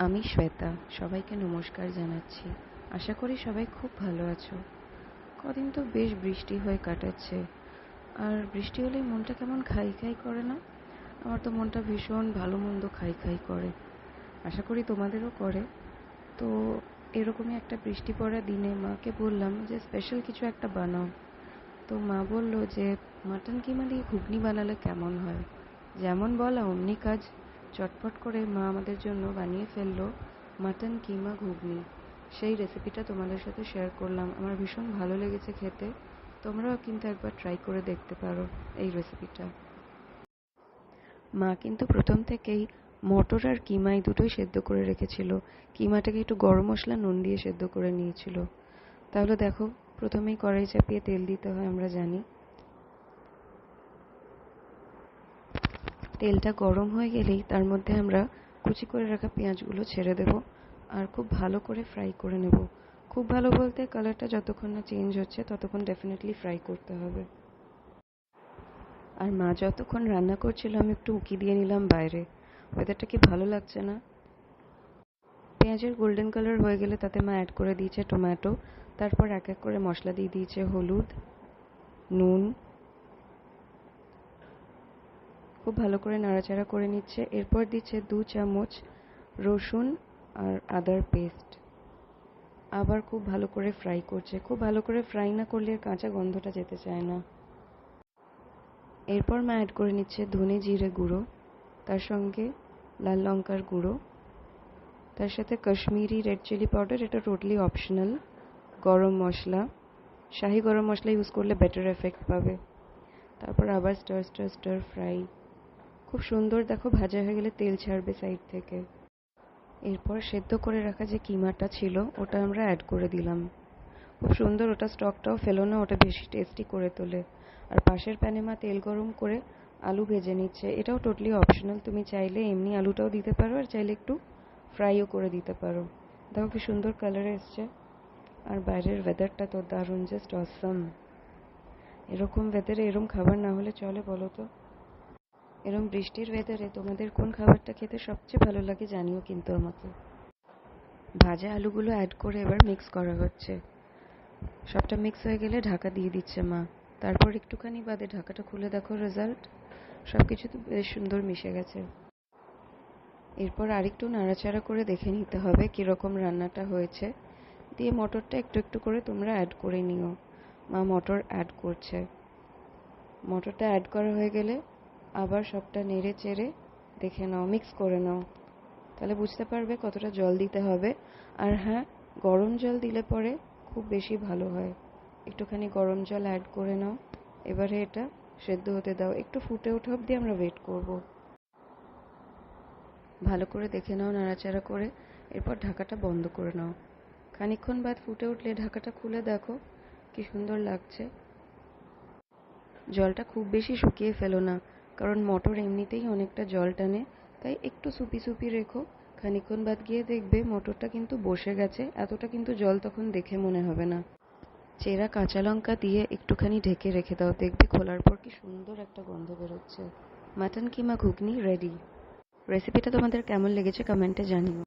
আমি শ্বেতা, সবাইকে নমস্কার জানাচ্ছি। আশা করি সবাই খুব ভালো আছো। কদিন তো বেশ বৃষ্টি হয়ে কাটাচ্ছে, আর বৃষ্টি হলেই মনটা কেমন খাই খাই করে না? আমার তো মনটা ভীষণ ভালো মন্দ খাই খাই করে। আশা করি তোমাদেরও করে। তো এরকমই একটা বৃষ্টি পড়া দিনে মাকে বললাম যে স্পেশাল কিছু একটা বানাও। তো মা বলল যে মাটন কিমা দিয়ে ঘুগনি বানালে কেমন হয়। যেমন বলা অমনি কাজ। চটপট করে মা আমাদের জন্য বানিয়ে ফেললো মাটন কিমা ঘুগনি। সেই রেসিপিটা তোমাদের সাথে শেয়ার করলাম। আমার ভীষণ ভালো লেগেছে খেতে। তোমরাও কিন্তু একবার ট্রাই করে দেখতে পারো এই রেসিপিটা। মা কিন্তু প্রথম থেকেই মটর আর কিমা এই দুটোই সেদ্ধ করে রেখেছিল। কিমাটাকে একটু গরম মশলা নুন দিয়ে সেদ্ধ করে নিয়েছিল। তাহলে দেখো, প্রথমেই কড়াই চাপিয়ে তেল দিতে হয়, আমরা জানি। তেলটা গরম হয়ে গেলেই তার মধ্যে আমরা কুচি করে রাখা পেঁয়াজগুলো ছেড়ে দেব, আর খুব ভালো করে ফ্রাই করে নেব। খুব ভালো বলতে কালারটা যতক্ষণ না চেঞ্জ হচ্ছে ততক্ষণ ডেফিনেটলি ফ্রাই করতে হবে। আর মা যতক্ষণ রান্না করছিল আমি একটু উঁকি দিয়ে নিলাম বাইরে। ওয়েদারটা কি ভালো লাগছে না? পেঁয়াজের গোল্ডেন কালার হয়ে গেলে তাতে মা অ্যাড করে দিয়েছে টমেটো। তারপর এক এক করে মশলা দিয়ে দিয়েছে হলুদ, নুন। খুব ভালো করে নাড়াচাড়া করে নিচ্ছে। এরপর দিচ্ছে 2 চামচ রসুন আর আদার পেস্ট। আবার খুব ভালো করে ফ্রাই করছে। খুব ভালো করে ফ্রাই না করলে কাঁচা গন্ধটা যেতে চায় না। এরপর মা অ্যাড করে নিচ্ছে ধনে জিরে গুঁড়ো, তার সঙ্গে লাল লঙ্কার গুঁড়ো, তার সাথে কাশ্মীরি রেড চিলি পাউডার, এটা টোটালি অপশনাল। গরম মশলা, শাহি গরম মশলা ইউজ করলে বেটার এফেক্ট পাবে। তারপর আবার স্টার স্টার স্টার ফ্রাই। খুব সুন্দর দেখো ভাজা হয়ে গেলে তেল ছাড়বে সাইড থেকে। এরপর সেদ্ধ করে রাখা যে কিমাটা ছিল ওটা আমরা অ্যাড করে দিলাম। খুব সুন্দর, ওটা স্টকটাও ফেলো না, ওটা বেশি টেস্টি করে তোলে। আর পাশের প্যানে মা তেল গরম করে আলু ভেজে নিচ্ছে। এটাও টোটালি অপশনাল, তুমি চাইলে এমনি আলুটাও দিতে পারো, আর চাইলে একটু ফ্রাইও করে দিতে পারো। দেখো কি সুন্দর কালার এসছে। আর বাইরের ওয়েদারটা তো দারুণ, জাস্ট অসম। এরকম ওয়েদারে এরকম খাবার না হলে চলে বলো তো? এরকম বৃষ্টির ওয়েদারে তোমাদের কোন খাবারটা খেতে সবচেয়ে ভালো লাগে জানিও কিন্তু আমাকে। ভাজা আলুগুলো অ্যাড করে এবার মিক্স করা হচ্ছে। সবটা মিক্স হয়ে গেলে ঢাকা দিয়ে দিচ্ছে মা। তারপর একটুখানি বাদে ঢাকাটা খুলে দেখো রেজাল্ট। সবকিছু তো বেশ সুন্দর মিশে গেছে। এরপর আরেকটু নাড়াচাড়া করে দেখে নিতে হবে কিরকম রান্নাটা হয়েছে। দিয়ে মটরটা একটু একটু করে তোমরা অ্যাড করে নিও। মা মটর অ্যাড করছে। মটরটা অ্যাড করা হয়ে গেলে আবার সবটা নেড়ে চেড়ে দেখে নাও, মিক্স করে নাও। তাহলে বুঝতে পারবে কতটা জল দিতে হবে। আর হ্যাঁ, গরম জল দিলে পরে খুব বেশি ভালো হয়। একটুখানি গরম জল অ্যাড করে নাও। এবারে এটা সেদ্ধ হতে দাও, একটু ফুটে ওঠা অবধি আমরা ওয়েট করব। ভালো করে দেখে নাও নাড়াচাড়া করে। এরপর ঢাকাটা বন্ধ করে নাও। খানিকক্ষণ বাদ ফুটে উঠলে ঢাকাটা খুলে দেখো কি সুন্দর লাগছে। জলটা খুব বেশি শুকিয়ে ফেলো না, কারণ মটর এমনিতেই অনেকটা জল টানে। তাই একটু সুপি সুপি রেখো। খানিকক্ষণ বাদ গিয়ে দেখবে মটরটা কিন্তু বসে গেছে। এতটা কিন্তু জল তখন দেখে মনে হবে না। চেরা কাঁচা লঙ্কা দিয়ে একটুখানি ঢেকে রেখে দাও, দেখবে খোলার পর কি সুন্দর একটা গন্ধ বেরোচ্ছে। মাটন কিমা ঘুগনি রেডি। রেসিপিটা তোমাদের কেমন লেগেছে কমেন্টে জানিও।